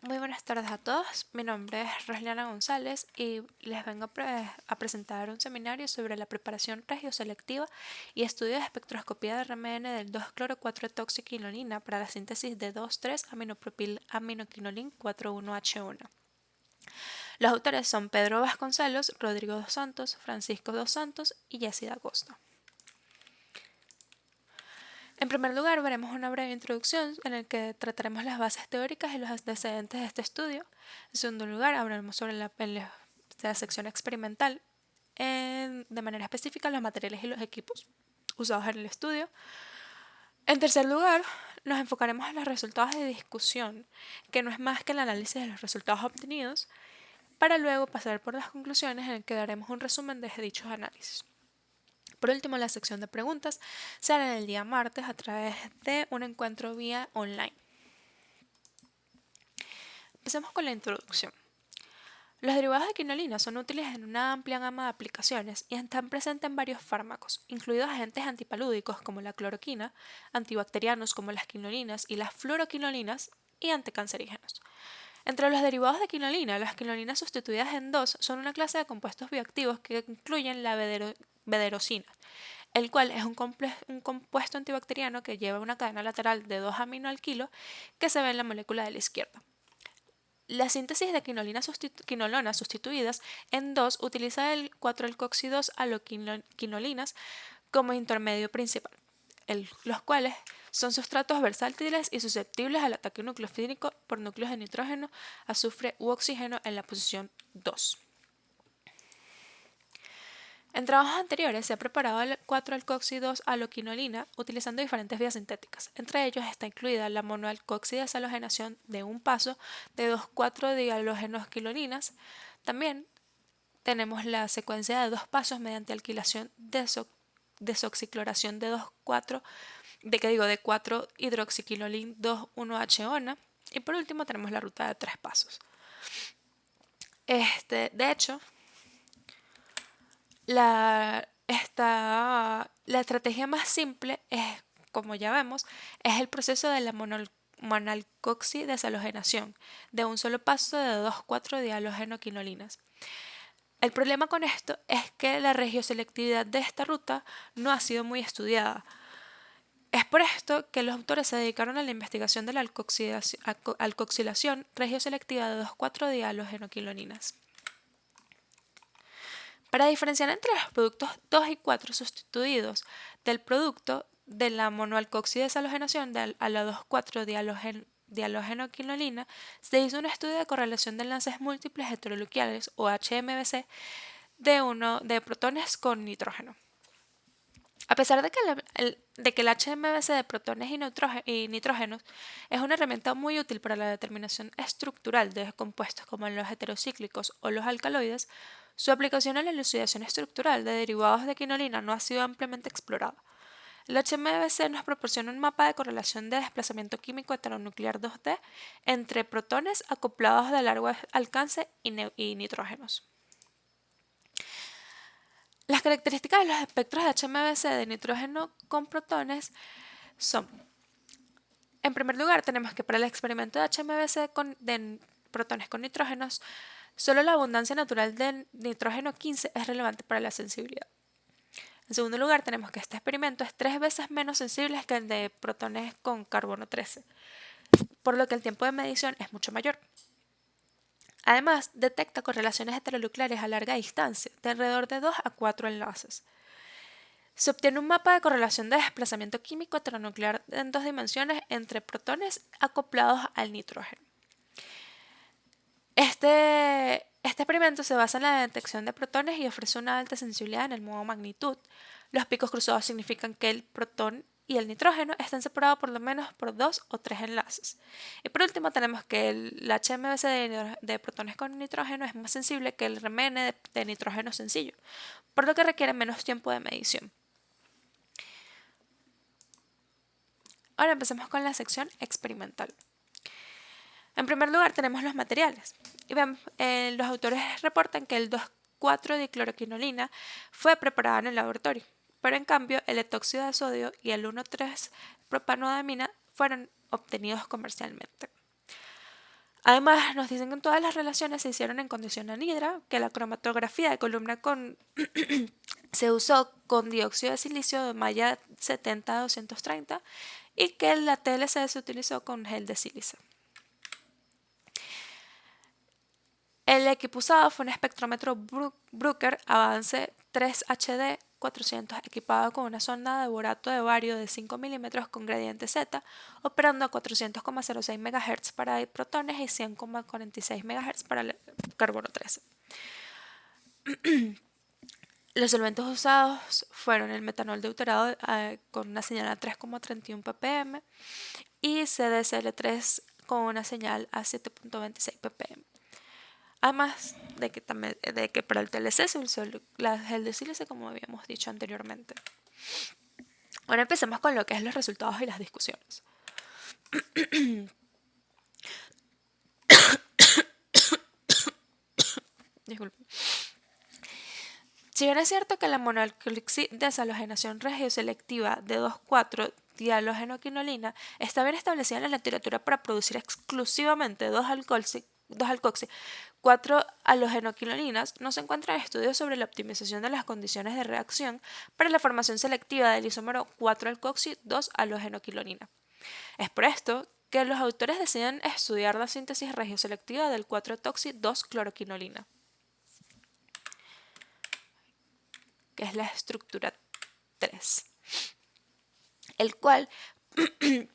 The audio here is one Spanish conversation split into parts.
Muy buenas tardes a todos. Mi nombre es Rosliana González y les vengo a presentar un seminario sobre la preparación regioselectiva y estudio de espectroscopía de RMN del 2-cloro-4-etoxiquinolina para la síntesis de 2,3-aminopropil-aminoquinolín 4,1-H1. Los autores son Pedro Vasconcelos, Rodrigo dos Santos, Francisco dos Santos y Yesida Agosto. En primer lugar, veremos una breve introducción en la que trataremos las bases teóricas y los antecedentes de este estudio. En segundo lugar, hablaremos sobre la sección experimental, de manera específica los materiales y los equipos usados en el estudio. En tercer lugar, nos enfocaremos en los resultados de discusión, que no es más que el análisis de los resultados obtenidos, para luego pasar por las conclusiones en el que daremos un resumen de dichos análisis. Por último, la sección de preguntas se hará el día martes a través de un encuentro vía online. Empecemos con la introducción. Los derivados de quinolina son útiles en una amplia gama de aplicaciones y están presentes en varios fármacos, incluidos agentes antipalúdicos como la cloroquina, antibacterianos como las quinolinas y las fluoroquinolinas y anticancerígenos. Entre los derivados de quinolina, las quinolinas sustituidas en 2 son una clase de compuestos bioactivos que incluyen la bederosina, el cual es un compuesto antibacteriano que lleva una cadena lateral de 2 aminoalquilos que se ve en la molécula de la izquierda. La síntesis de quinolonas sustituidas en 2 utiliza el 4-alcoxidós aloquinolinas como intermedio principal, los cuales son sustratos versátiles y susceptibles al ataque nucleofílico por núcleos de nitrógeno, azufre u oxígeno en la posición 2. En trabajos anteriores se ha preparado el 4-alcoxidós-aloquinolina utilizando diferentes vías sintéticas. Entre ellos está incluida la monoalcoxideshalogenación de un paso de 2,4-dihalogenosquiloninas. También tenemos la secuencia de 2 pasos mediante alquilación desoxicloración de 4-hidroxiquinolín 2,1-H1. Y por último tenemos la ruta de 3 pasos. De hecho, la estrategia más simple es, como ya vemos, es el proceso de la monalcoxideshalogenación de un solo paso de 2,4-dihalogenoquinolinas. El problema con esto es que la regioselectividad de esta ruta no ha sido muy estudiada. Es por esto que los autores se dedicaron a la investigación de la alcoxilación regioselectiva de 2,4-dihalogenoquinolinas. Para diferenciar entre los productos 2 y 4 sustituidos del producto de la monoalcoxideshalogenación a la 2,4-dihalogenoquinolina, se hizo un estudio de correlación de enlaces múltiples heteroluquiales o HMBC de protones con nitrógeno. A pesar de que el HMBC de protones y nitrógenos es una herramienta muy útil para la determinación estructural de compuestos como los heterocíclicos o los alcaloides, su aplicación a la elucidación estructural de derivados de quinolina no ha sido ampliamente explorada. El HMBC nos proporciona un mapa de correlación de desplazamiento químico heteronuclear 2D entre protones acoplados de largo alcance y nitrógenos. Las características de los espectros de HMBC de nitrógeno con protones son: en primer lugar, tenemos que para el experimento de HMBC de protones con nitrógenos, solo la abundancia natural de nitrógeno 15 es relevante para la sensibilidad. En segundo lugar, tenemos que este experimento es 3 veces menos sensible que el de protones con carbono 13, por lo que el tiempo de medición es mucho mayor. Además, detecta correlaciones heteronucleares a larga distancia, de alrededor de 2 a 4 enlaces. Se obtiene un mapa de correlación de desplazamiento químico heteronuclear en 2 dimensiones entre protones acoplados al nitrógeno. Este experimento se basa en la detección de protones y ofrece una alta sensibilidad en el modo magnitud. Los picos cruzados significan que el protón y el nitrógeno están separados por lo menos por 2 o 3 enlaces. Y por último tenemos que el HMBC de protones con nitrógeno es más sensible que el RMN de nitrógeno sencillo, por lo que requiere menos tiempo de medición. Ahora empecemos con la sección experimental. En primer lugar tenemos los materiales. Y los autores reportan que el 2,4-dicloroquinolina fue preparada en el laboratorio, pero en cambio el etóxido de sodio y el 1,3-propanodamina fueron obtenidos comercialmente. Además, nos dicen que todas las relaciones se hicieron en condición anhidra, que la cromatografía de columna se usó con dióxido de silicio de malla 70-230 y que la TLC se utilizó con gel de sílice. El equipo usado fue un espectrómetro Bruker Avance 3HD 400 equipado con una sonda de borato de bario de 5 milímetros con gradiente Z, operando a 400,06 MHz para protones y 100,46 MHz para el carbono 13. Los solventes usados fueron el metanol deuterado con una señal a 3,31 ppm y CDCl3 con una señal a 7,26 ppm. Además de que para el TLC se usó la gel de sílice, como habíamos dicho anteriormente. Ahora empecemos con lo que es los resultados y las discusiones. Disculpen. Si bien es cierto que la monoalquilix deshalogenación regioselectiva de 2,4-dihalogenoquinolina está bien establecida en la literatura para producir exclusivamente 2-alcoxi 4-halogenoquinolinas, no se encuentran estudios sobre la optimización de las condiciones de reacción para la formación selectiva del isómero 4-alcoxi 2-halogenoquinolina. Es por esto que los autores deciden estudiar la síntesis regioselectiva del 4-toxi 2-cloroquinolina, que es la estructura 3, el cual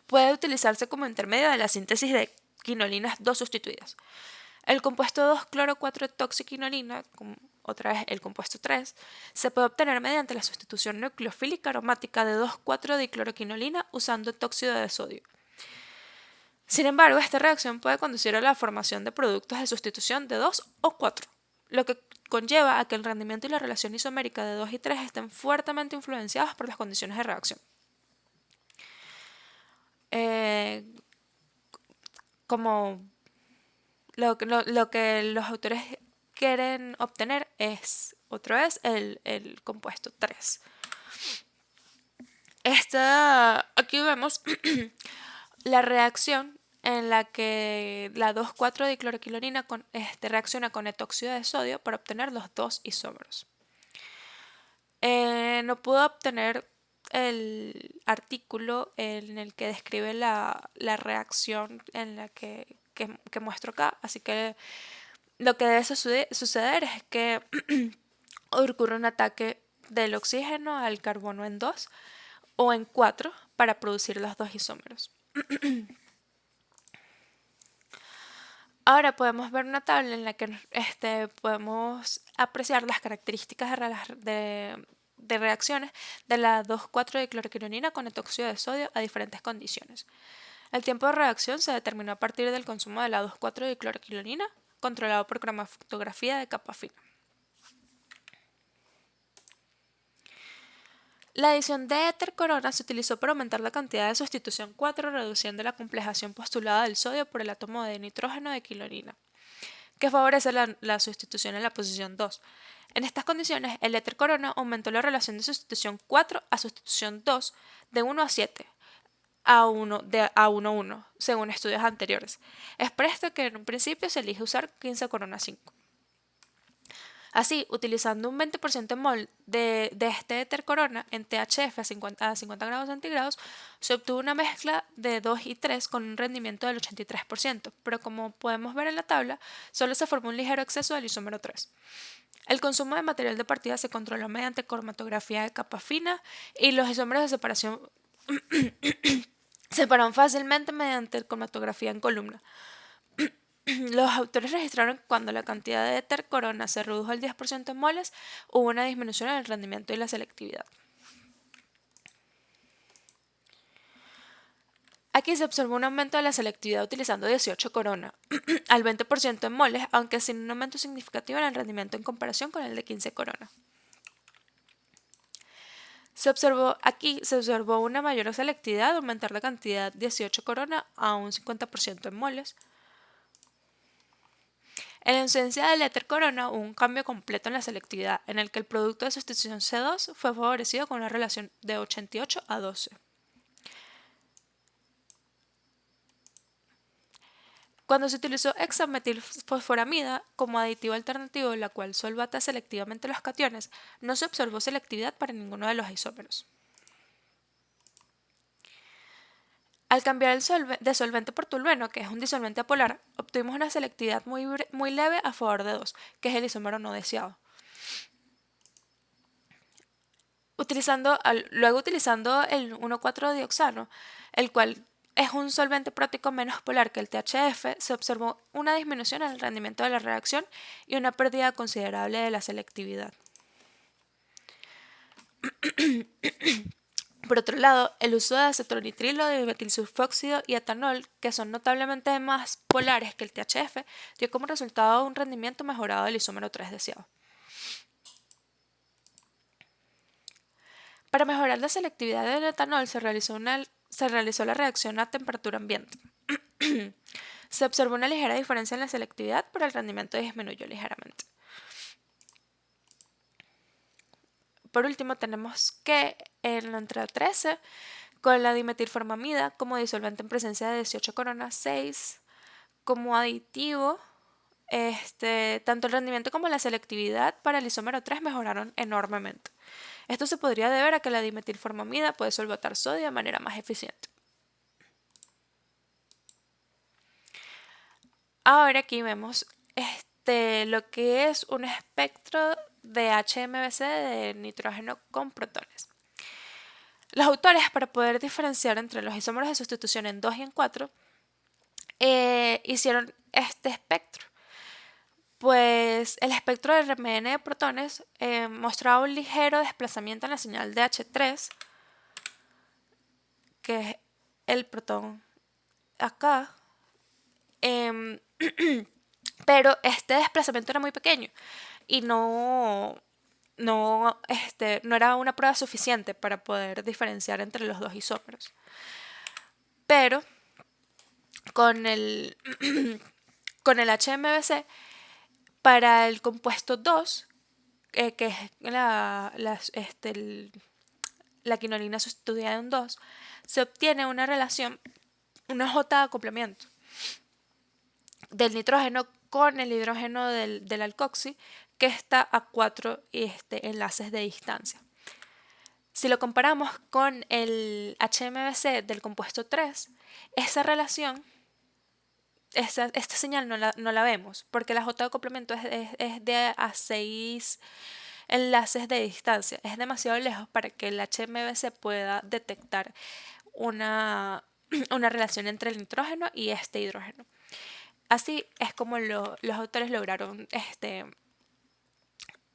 puede utilizarse como intermedio de la síntesis de quinolinas 2 sustituidas. El compuesto 2-cloro-4-toxiquinolina, otra vez el compuesto 3, se puede obtener mediante la sustitución nucleofílica aromática de 2,4-dicloroquinolina usando tóxido de sodio. Sin embargo, esta reacción puede conducir a la formación de productos de sustitución de 2 o 4, lo que conlleva a que el rendimiento y la relación isomérica de 2 y 3 estén fuertemente influenciados por las condiciones de reacción. Como lo que los autores quieren obtener es, otra vez, el compuesto 3. Aquí vemos la reacción en la que la 2,4-dicloroquinolina reacciona con etóxido de sodio para obtener los dos isómeros. No puedo obtener el artículo en el que describe la reacción en la que muestro acá, así que lo que debe suceder es que ocurre un ataque del oxígeno al carbono en 2 o en 4 para producir los dos isómeros. Ahora podemos ver una tabla en la que podemos apreciar las características de reacciones de la 2,4-dicloroquinolina con etóxido de sodio a diferentes condiciones. El tiempo de reacción se determinó a partir del consumo de la 2,4-dicloroquinolina controlado por cromatografía de capa fina. La adición de éter corona se utilizó para aumentar la cantidad de sustitución 4, reduciendo la complejación postulada del sodio por el átomo de nitrógeno de quinolina, que favorece la sustitución en la posición 2. En estas condiciones, el éter corona aumentó la relación de sustitución 4 a sustitución 2 de 1 a 7 a 1 a 1, según estudios anteriores. Es por esto que en un principio se elige usar 15 corona 5. Así, utilizando un 20% mol de este éter corona en THF a 50 grados centígrados, se obtuvo una mezcla de 2 y 3 con un rendimiento del 83%, pero como podemos ver en la tabla, solo se formó un ligero exceso del isómero 3. El consumo de material de partida se controló mediante cromatografía de capa fina y los isómeros de separación separan fácilmente mediante cromatografía en columna. Los autores registraron que cuando la cantidad de éter corona se redujo al 10% en moles, hubo una disminución en el rendimiento y la selectividad. Aquí se observó un aumento de la selectividad utilizando 18 corona al 20% en moles, aunque sin un aumento significativo en el rendimiento en comparación con el de 15 corona. Se observó una mayor selectividad al aumentar la cantidad 18 corona a un 50% en moles. En la ausencia del éter corona hubo un cambio completo en la selectividad, en el que el producto de sustitución C2 fue favorecido con una relación de 88 a 12. Cuando se utilizó hexametilfosforamida como aditivo alternativo, la cual solvata selectivamente los cationes, no se observó selectividad para ninguno de los isómeros. Al cambiar de solvente por tolueno, que es un disolvente apolar, obtuvimos una selectividad muy leve a favor de 2, que es el isómero no deseado. Luego utilizando el 1,4-dioxano, el cual es un solvente prótico menos polar que el THF, se observó una disminución en el rendimiento de la reacción y una pérdida considerable de la selectividad. Por otro lado, el uso de acetonitrilo, dimetilsulfóxido y etanol, que son notablemente más polares que el THF, dio como resultado un rendimiento mejorado del isómero 3 deseado. Para mejorar la selectividad del etanol se realizó la reacción a temperatura ambiente. Se observó una ligera diferencia en la selectividad, pero el rendimiento disminuyó ligeramente. Por último, tenemos que en la entrada 13, con la dimetilformamida como disolvente en presencia de 18 coronas 6, como aditivo, tanto el rendimiento como la selectividad para el isómero 3 mejoraron enormemente. Esto se podría deber a que la dimetilformamida puede solvatar sodio de manera más eficiente. Ahora aquí vemos lo que es un espectro de HMBC de nitrógeno con protones. Los autores, para poder diferenciar entre los isómeros de sustitución en 2 y en 4, hicieron este espectro. Pues el espectro de RMN de protones mostraba un ligero desplazamiento en la señal de H3, que es el protón acá, pero este desplazamiento era muy pequeño y no era una prueba suficiente para poder diferenciar entre los dos isómeros. Pero con el, con el HMBC, para el compuesto 2, que es la quinolina sustituida en 2, se obtiene una relación, una J de acoplamiento del nitrógeno con el hidrógeno del alcoxi, que está a 4 enlaces de distancia. Si lo comparamos con el HMBC del compuesto 3, esa relación, esta señal no la vemos, porque la J de acoplamiento es de a 6 enlaces de distancia. Es demasiado lejos para que el HMBC pueda detectar una relación entre el nitrógeno y este hidrógeno. Así es como los autores lograron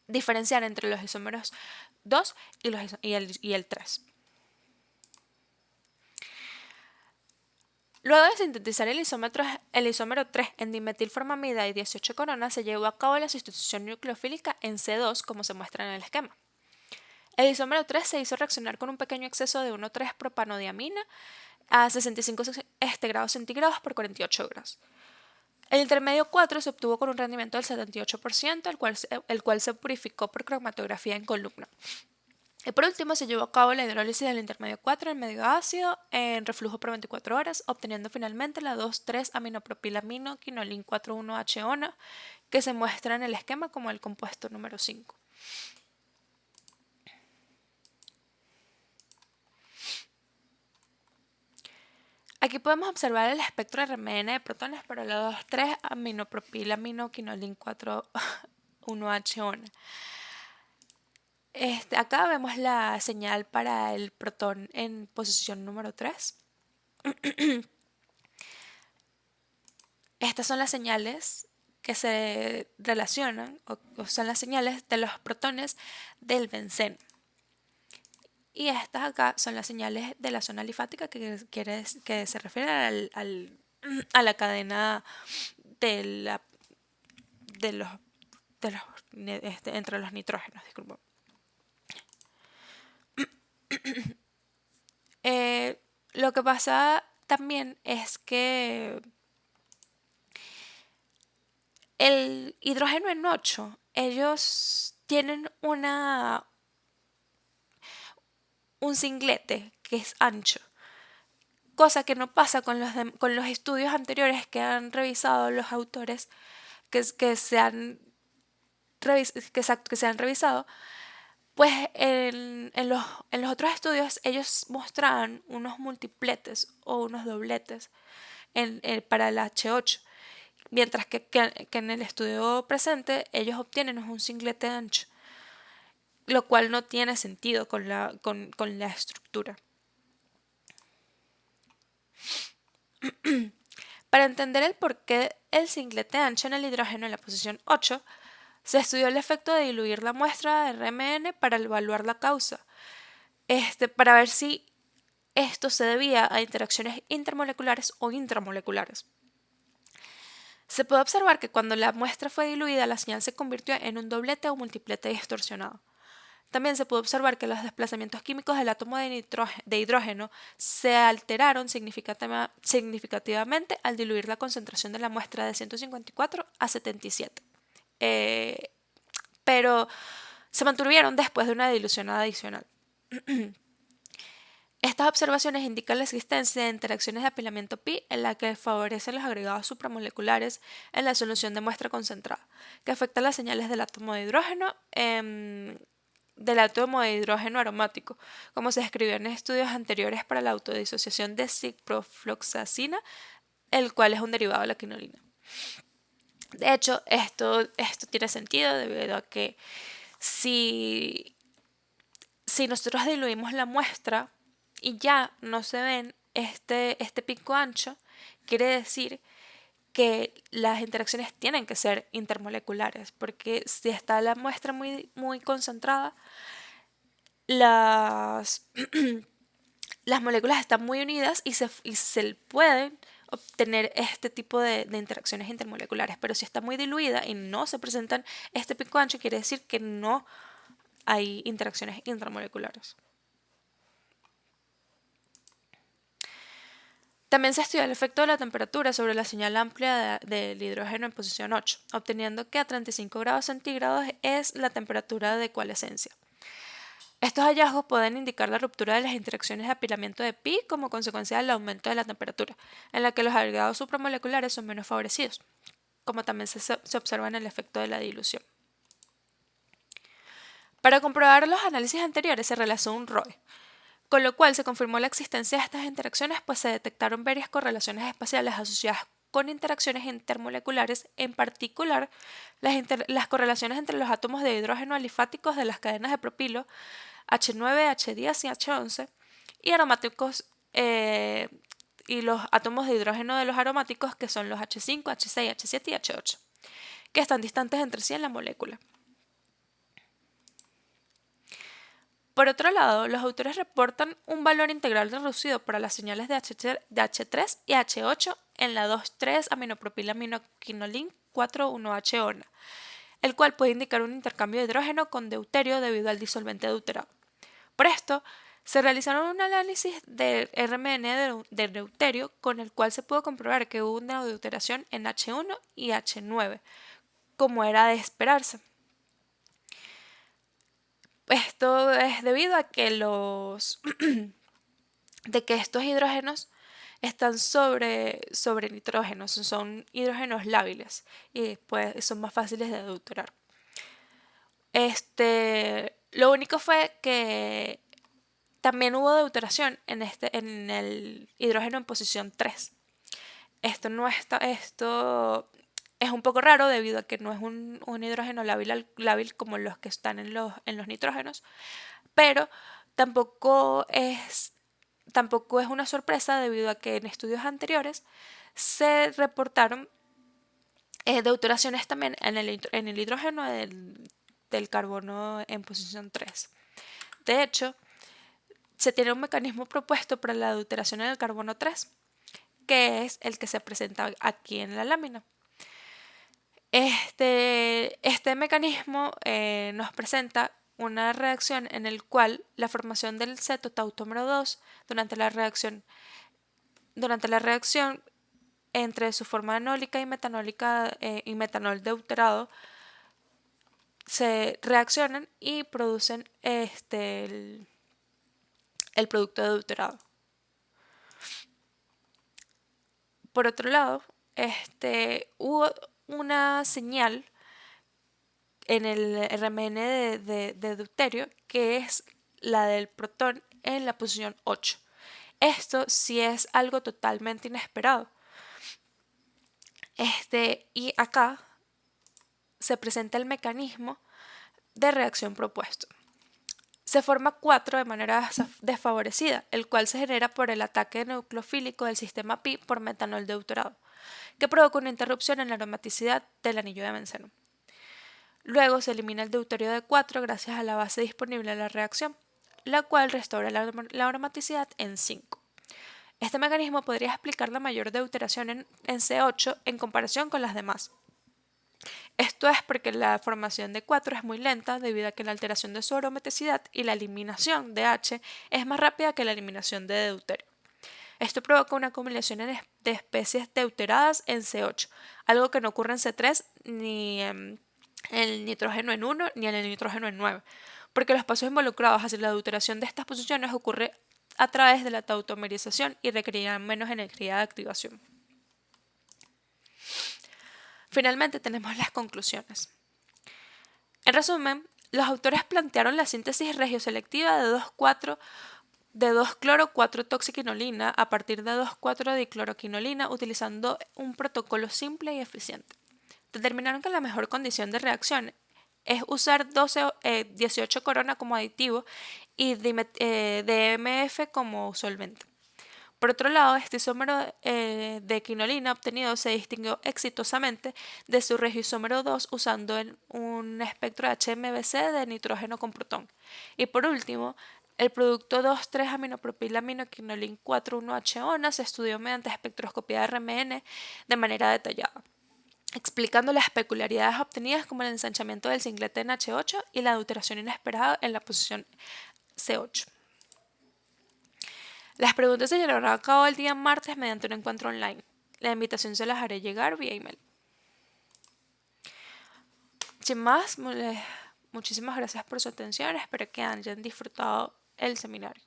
diferenciar entre los isómeros 2 y el 3. Luego de sintetizar el isómero 3 en dimetilformamida y 18 coronas, se llevó a cabo la sustitución nucleofílica en C2, como se muestra en el esquema. El isómero 3 se hizo reaccionar con un pequeño exceso de 1,3-propanodiamina a 65 grados centígrados por 48 horas. El intermedio 4 se obtuvo con un rendimiento del 78%, el cual se purificó por cromatografía en columna. Y por último, se llevó a cabo la hidrólisis del intermedio 4 en medio ácido en reflujo por 24 horas, obteniendo finalmente la 2,3-aminopropilamino quinolín 4,1-HONA, que se muestra en el esquema como el compuesto número 5. Aquí podemos observar el espectro RMN de protones para la 2,3-aminopropilamino quinolín 4,1-HONA. Acá vemos la señal para el protón en posición número 3. Estas son las señales que se relacionan, o son las señales de los protones del benceno. Y estas acá son las señales de la zona alifática, que se refiere a la cadena entre los nitrógenos. Disculpa. Lo que pasa también es que el hidrógeno en 8, ellos tienen un singlete que es ancho, cosa que no pasa con los estudios anteriores que han revisado los autores, que se han revisado. Pues en los otros estudios ellos mostraban unos multipletes o unos dobletes para el H8, mientras que en el estudio presente ellos obtienen un singlete ancho, lo cual no tiene sentido con la estructura. Para entender el porqué el singlete ancho en el hidrógeno en la posición 8, se estudió el efecto de diluir la muestra de RMN para evaluar la causa, para ver si esto se debía a interacciones intermoleculares o intramoleculares. Se puede observar que cuando la muestra fue diluida, la señal se convirtió en un doblete o multiplete distorsionado. También se puede observar que los desplazamientos químicos del átomo de hidrógeno se alteraron significativamente al diluir la concentración de la muestra de 154 a 77. Pero se mantuvieron después de una dilución adicional. Estas observaciones indican la existencia de interacciones de apilamiento pi en la que favorecen los agregados supramoleculares en la solución de muestra concentrada, que afectan las señales del átomo de hidrógeno aromático, como se describió en estudios anteriores para la autodisociación de ciprofloxacina, el cual es un derivado de la quinolina. De hecho, esto tiene sentido debido a que si nosotros diluimos la muestra y ya no se ven este pico ancho, quiere decir que las interacciones tienen que ser intermoleculares, porque si está la muestra muy, muy concentrada, las moléculas están muy unidas y se pueden obtener este tipo de interacciones intermoleculares, pero si está muy diluida y no se presentan este pico ancho, quiere decir que no hay interacciones intramoleculares. También se estudió el efecto de la temperatura sobre la señal amplia del hidrógeno en posición 8, obteniendo que a 35 grados centígrados es la temperatura de coalescencia. Estos hallazgos pueden indicar la ruptura de las interacciones de apilamiento de pi como consecuencia del aumento de la temperatura, en la que los agregados supramoleculares son menos favorecidos, como también se observa en el efecto de la dilución. Para comprobar los análisis anteriores se realizó un ROE, con lo cual se confirmó la existencia de estas interacciones, pues se detectaron varias correlaciones espaciales asociadas con interacciones intermoleculares, en particular las correlaciones entre los átomos de hidrógeno alifáticos de las cadenas de propilo H9, H10 y H11 y aromáticos y los átomos de hidrógeno de los aromáticos, que son los H5, H6, H7 y H8, que están distantes entre sí en la molécula. Por otro lado, los autores reportan un valor integral reducido para las señales de H3 y H8 en la 2,3-aminopropilaminoquinolín 4,1-H-ona, el cual puede indicar un intercambio de hidrógeno con deuterio debido al disolvente deuterado. Por esto, se realizaron un análisis de RMN de deuterio con el cual se pudo comprobar que hubo una deuteración en H1 y H9, como era de esperarse. Esto es debido a que estos hidrógenos están sobre nitrógenos, son hidrógenos lábiles y pues son más fáciles de deuterar. Lo único fue que también hubo deuteración en el hidrógeno en posición 3. Esto es un poco raro debido a que no es un hidrógeno lábil como los que están en los nitrógenos, pero tampoco es una sorpresa debido a que en estudios anteriores se reportaron deuteraciones también en el hidrógeno del carbono en posición 3. De hecho, se tiene un mecanismo propuesto para la deuteración en el carbono 3, que es el que se presenta aquí en la lámina. Este mecanismo nos presenta una reacción en el cual la formación del cetotautómero 2 durante la reacción entre su forma enólica y metanólica y metanol deuterado se reaccionan y producen el producto deuterado. Por otro lado, hubo una señal en el RMN de deuterio que es la del protón en la posición 8. Esto sí es algo totalmente inesperado. Y acá se presenta el mecanismo de reacción propuesto. Se forma 4 de manera desfavorecida, el cual se genera por el ataque nucleofílico del sistema pi por metanol deuterado, que provoca una interrupción en la aromaticidad del anillo de benceno. Luego se elimina el deuterio de 4 gracias a la base disponible en la reacción, la cual restaura la aromaticidad en 5. Este mecanismo podría explicar la mayor deuteración en C8 en comparación con las demás. Esto es porque la formación de 4 es muy lenta debido a que la alteración de su aromaticidad y la eliminación de H es más rápida que la eliminación de deuterio. Esto provoca una acumulación de especies deuteradas en C8, algo que no ocurre en C3 ni en el nitrógeno en 1 ni en el nitrógeno en 9, porque los pasos involucrados hacia la deuteración de estas posiciones ocurre a través de la tautomerización y requerirán menos energía de activación. Finalmente tenemos las conclusiones. En resumen, los autores plantearon la síntesis regioselectiva de 2,4-4-toxiquinolina a partir de 2,4-dicloroquinolina utilizando un protocolo simple y eficiente. Determinaron que la mejor condición de reacción es usar 18 corona como aditivo y DMF como solvente. Por otro lado, este isómero de quinolina obtenido se distinguió exitosamente de su regioisómero 2 usando un espectro HMBC de nitrógeno con protón. Y por último, el producto 2,3-aminopropilaminoquinolín 4,1-HONA se estudió mediante espectroscopía de RMN de manera detallada, explicando las peculiaridades obtenidas como el ensanchamiento del singlete en H8 y la deuteración inesperada en la posición C8. Las preguntas se llevarán a cabo el día martes mediante un encuentro online. La invitación se las haré llegar vía email. Sin más, muchísimas gracias por su atención. Espero que hayan disfrutado el seminario.